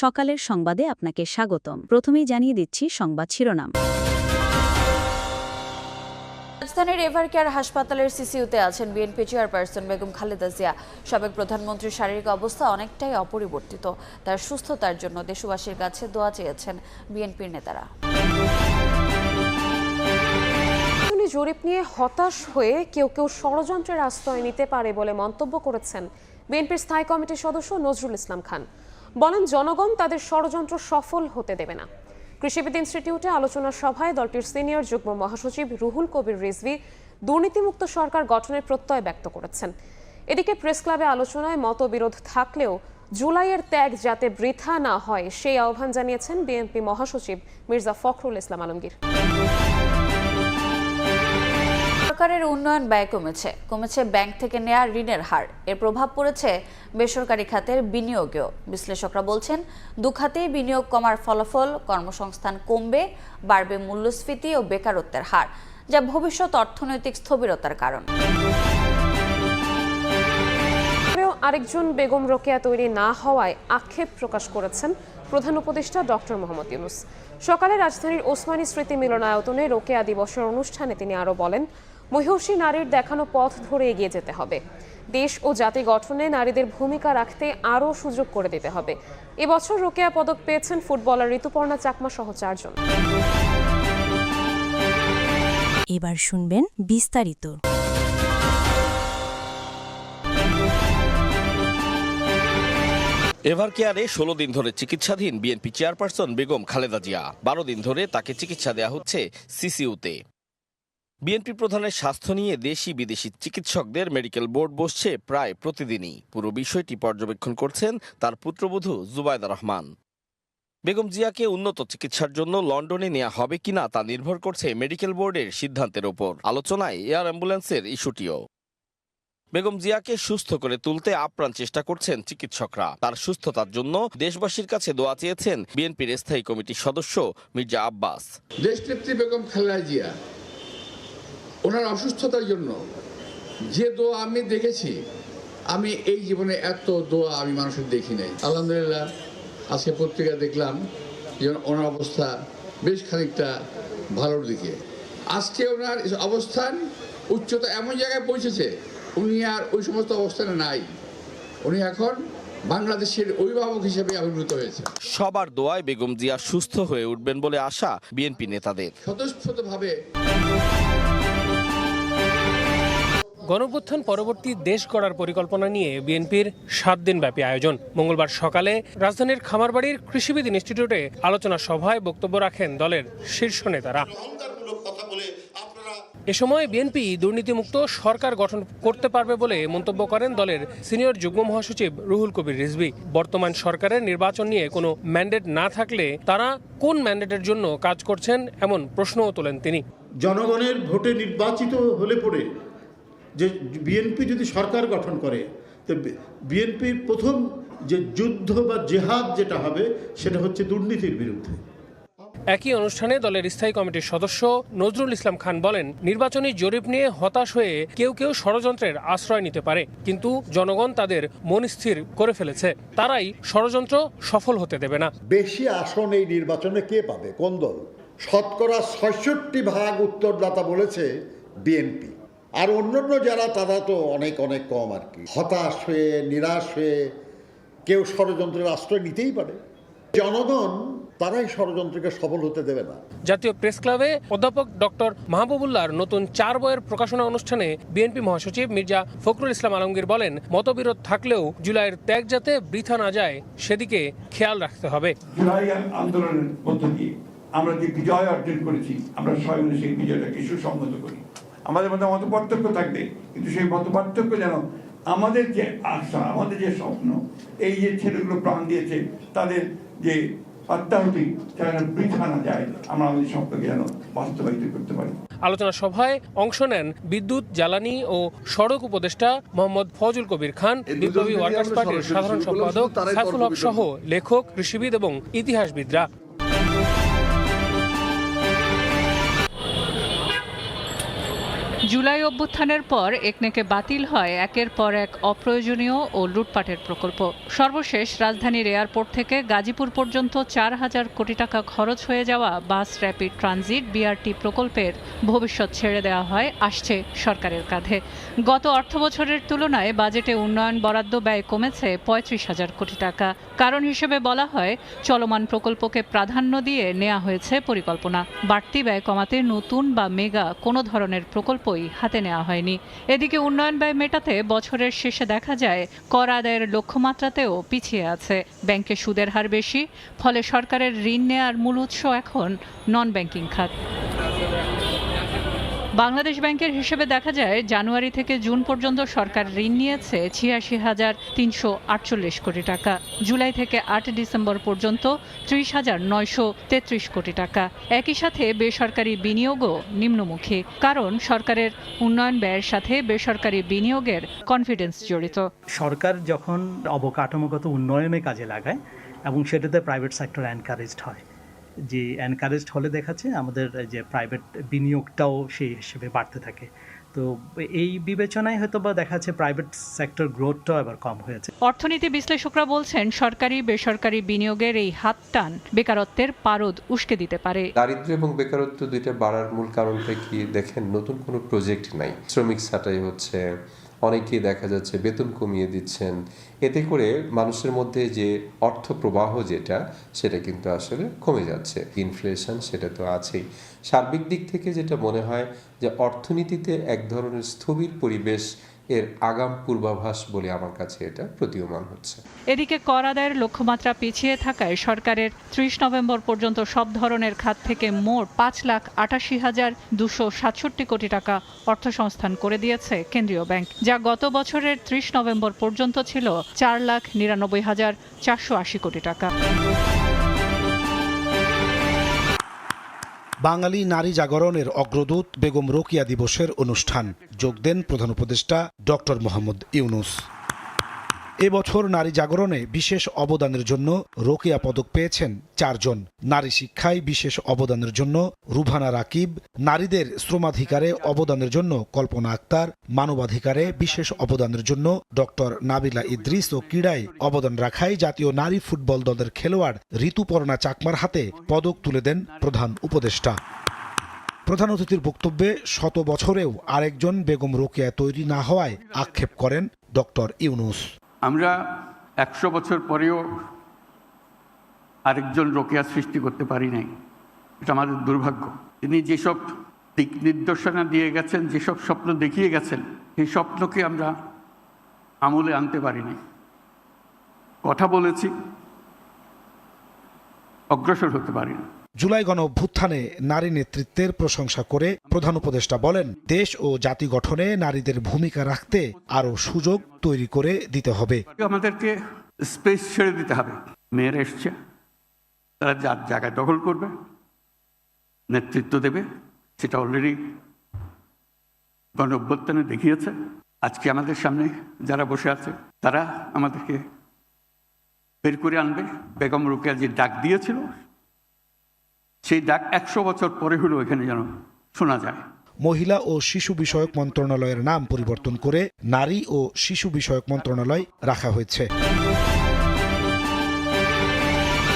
সকালের সংবাদে আপনাকে স্বাগতম। প্রথমেই জানিয়ে দিচ্ছি সংবাদ শিরোনাম। রাজধানীর এভারকেয়ার হাসপাতালের সিসিইউতে আছেন বিএনপি চেয়ারপারসন বেগম খালেদা জিয়া। সাবেক প্রধানমন্ত্রীর শারীরিক অবস্থা অনেকটাই অপরিবর্তিত। তার সুস্থতার জন্য দেশবাসীর কাছে দোয়া চেয়েছেন বিএনপির নেতারা। জরিপ নিয়ে হতাশ হয়ে কেউ কেউ ষড়যন্ত্রের আশ্রয় নিতে পারে বলে মন্তব্য করেছেন বিএনপির স্থায়ী কমিটির সদস্য নজরুল ইসলাম খান। বলেন, জনগণ তাদের ষড়যন্ত্র সফল হতে দেবে না। কৃষিবিদ ইনস্টিটিউটে আলোচনা সভায় দলটির সিনিয়র যুগ্ম মহাসচিব রুহুল কবির রিজভী দুর্নীতিমুক্ত সরকার গঠনের প্রত্যয় ব্যক্ত করেছেন। এদিকে প্রেস ক্লাবে আলোচনায় মতবিরোধ থাকলেও জুলাইয়ের ত্যাগ যাতে বৃথা না হয় সেই আহ্বান জানিয়েছেন বিএনপি মহাসচিব মির্জা ফখরুল ইসলাম আলমগীর। সরকারের উন্নয়ন ব্যয় কমেছে ব্যাংক থেকে নেওয়া ঋণের হার। এর প্রভাব পড়েছে বেসরকারি খাতের বিনিয়োগেও। বিশ্লেষকরা বলছেন, দু খাতেই বিনিয়োগ কমার ফলাফল কর্মসংস্থান কমবে, বাড়বে মূল্যস্ফীতি ও বেকারত্বের হার, যা ভবিষ্যৎ অর্থনৈতিক স্থবিরতার কারণ। আরেকজন বেগম রোকেয়া তৈরি না হওয়ায় আক্ষেপ প্রকাশ করেছেন প্রধান উপদেষ্টা ডক্টর মোহাম্মদ ইউনূস। সকালে রাজধানীর ওসমানী স্মৃতি মিলনায়তনে রোকেয়া দিবসের অনুষ্ঠানে তিনি আরও বলেন, মহিষী নারীর দেখানো পথ ধরে এগিয়ে যেতে হবে। দেশ ও জাতি গঠনে নারীদের ভূমিকা রাখতে আরও সুযোগ করে দিতে হবে। এবছর রোকেয়া পদক পেয়েছেন ফুটবলার ঋতুপর্ণা চাকমা সহ 4 জন। এবার শুনবেন বিস্তারিত। এভারকেয়ারে 16 দিন ধরে চিকিৎসাধীন বিএনপি চেয়ারপারসন বেগম খালেদা জিয়া। 12 দিন ধরে তাকে চিকিৎসা দেয়া হচ্ছে সিসিইউতে। বিএনপি প্রধানের স্বাস্থ্য নিয়ে দেশি বিদেশি চিকিৎসকদের মেডিকেল বোর্ড বসছে প্রায় প্রতিদিনই। পুরো বিষয়টি পর্যবেক্ষণ করছেন তার পুত্রবধূ জুবাইদা রহমান। বেগম জিয়াকে উন্নত চিকিৎসার জন্য লন্ডনে নেওয়া হবে কিনা তা নির্ভর করছে মেডিকেল বোর্ডের সিদ্ধান্তের ওপর। আলোচনায় এয়ার অ্যাম্বুলেন্সের ইস্যুটিও। বেগম জিয়াকে সুস্থ করে তুলতে আপ্রাণ চেষ্টা করছেন চিকিৎসকরা। তার সুস্থতার জন্য দেশবাসীর কাছে দোয়া চেয়েছেন বিএনপির স্থায়ী কমিটির সদস্য মির্জা আব্বাস। দেশনেত্রী বেগম খালেদা জিয়া ওনার অসুস্থতার জন্য যে দোয়া আমি দেখেছি, আমি এই জীবনে এত দোয়া আমি মানুষের দেখি নাই। আলহামদুলিল্লাহ, আজকে পত্রিকা দেখলাম যে ওনার অবস্থা বেশ খানিকটা ভালোর দিকে। আজকে ওনার অবস্থান উচ্চতা এমন জায়গায় পৌঁছেছে, উনি আর ওই সমস্ত অবস্থানে নাই। উনি এখন বাংলাদেশের অভিভাবক হিসেবে আবির্ভূত হয়েছে। সবার দোয়ায় বেগম জিয়া সুস্থ হয়ে উঠবেন বলে আশা বিএনপি নেতাদের। স্বতঃস্ফূর্তভাবে গণঅভ্যুত্থান পরবর্তী দেশ গড়ার পরিকল্পনা নিয়ে বিএনপির 7 দিনব্যাপী আয়োজন। মঙ্গলবার সকালে রাজধানীর খামারবাড়ির কৃষিবিদ ইনস্টিটিউটে আলোচনা সভায় বক্তব্য রাখেন দলের শীর্ষ নেতারা। এ সময় বিএনপি দুর্নীতিমুক্ত সরকার গঠন করতে পারবে বলে মন্তব্য করেন দলের সিনিয়র যুগ্ম মহাসচিব রুহুল কবির রিজভী। বর্তমান সরকারের নির্বাচন নিয়ে কোনো ম্যান্ডেট না থাকলে তারা কোন ম্যান্ডেটের জন্য কাজ করছেন এমন প্রশ্নও তোলেন তিনি। জনগণের ভোটে নির্বাচিত হলে পরে যে বিএনপি যদি সরকার গঠন করে, তো বিএনপির প্রথম যে যুদ্ধ বা জেহাদ যেটা হবে সেটা হচ্ছে দুর্নীতির বিরুদ্ধে। একই অনুষ্ঠানে দলের স্থায়ী কমিটির সদস্য নজরুল ইসলাম খান বলেন, নির্বাচনী জরিপ নিয়ে হতাশ হয়ে কেউ কেউ ষড়যন্ত্রের আশ্রয় নিতে পারে, কিন্তু জনগণ তাদের মন স্থির করে ফেলেছে। তারাই ষড়যন্ত্র সফল হতে দেবে না। বেশি আসন এই নির্বাচনে কে পাবে, কোন দল? 66% উত্তরদাতা বলেছে বিএনপি। আর অন্যান্য যারা তারা তো অনেক অনেক কম আর কি। হতাশ হয়ে নিরাশ হয়ে কেউ ষড়যন্ত্রের আশ্রয় নিতেই পারে। জনগণ তারাই ষড়যন্ত্রকে সফল হতে দেবে না। জাতীয় প্রেস ক্লাবে অধ্যাপক ডক্টর মাহবুবুল্লাহর নতুন 4 বইয়ের প্রকাশনা অনুষ্ঠানে বিএনপি মহাসচিব মির্জা ফখরুল ইসলাম আলমগীর বলেন, মতবিরোধ থাকলেও জুলাইয়ের ত্যাগ যাতে বৃথা না যায় সেদিকে খেয়াল রাখতে হবে। জুলাই আন্দোলনের মধ্য দিয়ে আমরা যে বিজয় অর্জন করেছি, আমরা সবাই মিলে সেই বিজয়টাকে সুসংহত করি। আমাদের মধ্যে মত পার্থক্য থাকবে, কিন্তু সেই মত পার্থক্য যেন আমাদের যে আশা, আমাদের যে স্বপ্ন, এই যে ছেলেগুলো প্রাণ দিয়েছে তাদের যে আত্মাহুতি যেন বৃথা না যায়, আমরা আমাদের স্বপ্নকে যেন বাস্তবায়িত করতে পারি। আলোচনা সভায় অংশ নেন বিদ্যুৎ, জ্বালানি ও সড়ক উপদেষ্টা মোহাম্মদ ফজল কবির খান, বিপ্লবী ওয়ার্কার্স পার্টির সাধারণ সম্পাদক সাইফুল হক সহ লেখক, কৃষিবিদ এবং ইতিহাসবিদরা। জুলাই অভ্যুত্থানের পর একনেকে বাতিল হয় একের পর এক অপ্রয়োজনীয় ও লুটপাটের প্রকল্প। সর্বশেষ রাজধানীর এয়ারপোর্ট থেকে গাজীপুর পর্যন্ত 4,000 কোটি টাকা খরচ হয়ে যাওয়া বাস র্যাপিড ট্রানজিট বিআরটি প্রকল্পের ভবিষ্যৎ ছেড়ে দেওয়া হয় আসছে সরকারের কাঁধে। গত অর্থবছরের তুলনায় বাজেটে উন্নয়ন বরাদ্দ ব্যয় কমেছে 35,000 কোটি টাকা। কারণ হিসেবে বলা হয় চলমান প্রকল্পকে প্রাধান্য দিয়ে নেওয়া হয়েছে পরিকল্পনা। বাড়তি ব্যয় কমাতে নতুন বা মেগা কোনো ধরনের প্রকল্পই হাতে নেওয়া হয়নি। এদিকে উন্নয়ন ব্যয় মেটাতে বছরের শেষে দেখা যায় কর আদায়ের লক্ষ্যমাত্রাতেও পিছিয়ে আছে। ব্যাংকে সুদের হার বেশি, ফলে সরকারের ঋণ নেয়ার মূল উৎস এখন নন ব্যাংকিং খাত। বাংলাদেশ ব্যাংকের হিসেবে দেখা যায় জানুয়ারি থেকে জুন পর্যন্ত সরকার ঋণ নিয়েছে 86,348 কোটি টাকা। জুলাই থেকে 8 ডিসেম্বর পর্যন্ত 30,933 কোটি টাকা। একই সাথে বেসরকারি বিনিয়োগও নিম্নমুখী, কারণ সরকারের উন্নয়ন ব্যয়ের সাথে বেসরকারি বিনিয়োগের কনফিডেন্স জড়িত। সরকার যখন অবকাঠামোগত উন্নয়নে কাজে লাগায় এবং সেটাতে প্রাইভেট সেক্টর এনকারেজড হয়, যে এনকারেজড হলে দেখাচ্ছে আমাদের যে প্রাইভেট বিনিয়োগটাও সেই হিসেবে বাড়তে থাকে। তো এই বিবেচনায় হয়তো বা দেখা যাচ্ছে প্রাইভেট সেক্টর গ্রোথটাও এবার কম হয়েছে। অর্থনীতি বিশ্লেষকরা বলছেন সরকারি বেসরকারি বিনিয়োগের এই হাত টান বেকারত্বের পারদ উস্কে দিতে পারে। দারিদ্র্য এবং বেকারত্ব দুইটা বাড়ার মূল কারণটা কি দেখেন, নতুন কোনো প্রজেক্ট নাই, শ্রমিক ছাঁটাই হচ্ছে, অনেকেই দেখা যাচ্ছে বেতন কমিয়ে দিচ্ছেন। এতে করে মানুষের মধ্যে যে অর্থ প্রবাহ সেটা কিন্তু আসলে কমে যাচ্ছে। ইনফ্লেশন সেটা তো আছেই। সার্বিক দিক থেকে যেটা মনে হয় যে অর্থনীতিতে এক ধরনের স্থবির পরিবেশ এর আগাম পূর্বাভাস বলে আমার কাছে এটা প্রতীয়মান হচ্ছে। এদিকে কর আদায়ের লক্ষ্যমাত্রা পিছিয়ে থাকায় সরকারের 30 নভেম্বর পর্যন্ত সব ধরনের খাত থেকে মোট 5,88,267 কোটি টাকা অর্থসংস্থান করে দিয়েছে কেন্দ্রীয় ব্যাংক, যা গত বছরের 30 নভেম্বর পর্যন্ত ছিল 4,99,480 কোটি টাকা। বাঙালি নারী জাগরণের অগ্রদূত বেগম রোকেয়া দিবসের অনুষ্ঠান যোগ দেন প্রধান উপদেষ্টা ডক্টর মোহাম্মদ ইউনূস। এবছর নারী জাগরণে বিশেষ অবদানের জন্য রোকেয়া পদক পেয়েছেন 4 জন। নারী শিক্ষায় বিশেষ অবদানের জন্য রুভানা রাকিব, নারীদের শ্রমাধিকারে অবদানের জন্য কল্পনা আক্তার, মানবাধিকারে বিশেষ অবদানের জন্য ডক্টর নাবিলা ইদ্রিস ও ক্রীড়ায় অবদান রাখায় জাতীয় নারী ফুটবল দলের খেলোয়াড় ঋতুপর্ণা চাকমার হাতে পদক তুলে দেন প্রধান উপদেষ্টা। প্রধান অতিথির বক্তব্যে 100 বছরেও আরেকজন বেগম রোকেয়া তৈরি না হওয়ায় আক্ষেপ করেন ডক্টর ইউনূস। আমরা 100 বছর পরেও আরেকজন রোকেয়া সৃষ্টি করতে পারি নাই, এটা আমাদের দুর্ভাগ্য। তিনি যেসব দিক নির্দেশনা দিয়ে গেছেন, যেসব স্বপ্ন দেখিয়ে গেছেন, সেই স্বপ্নকে আমরা আমলে আনতে পারি নাই। কথা বলেছি, অগ্রসর হতে পারি না। জুলাই গণ অভ্যুত্থানে নারী নেতৃত্বের প্রশংসা করে প্রধান উপদেষ্টা বলেন, দেশ ও জাতি গঠনে নারীদের ভূমিকা রাখতে আরও সুযোগ তৈরি করে দিতে হবে। আমাদেরকে স্পেস ছেড়ে দিতে হবে। মেয়েরা এসছে, তারা যার জায়গায় দখল করবে, নেতৃত্ব দেবে, সেটা অলরেডি গণ অভ্যুত্থানে দেখিয়েছে। আজকে আমাদের সামনে যারা বসে আছে তারা আমাদেরকে বের করে আনবে। বেগম রোকেয়া যে ডাক দিয়েছিল, সেই ডাক 100 বছর পরে হলেও এখানে যেন শোনা যায়। মহিলা ও শিশু বিষয়ক মন্ত্রণালয়ের নাম পরিবর্তন করে নারী ও শিশু বিষয়ক মন্ত্রণালয় রাখা হয়েছে।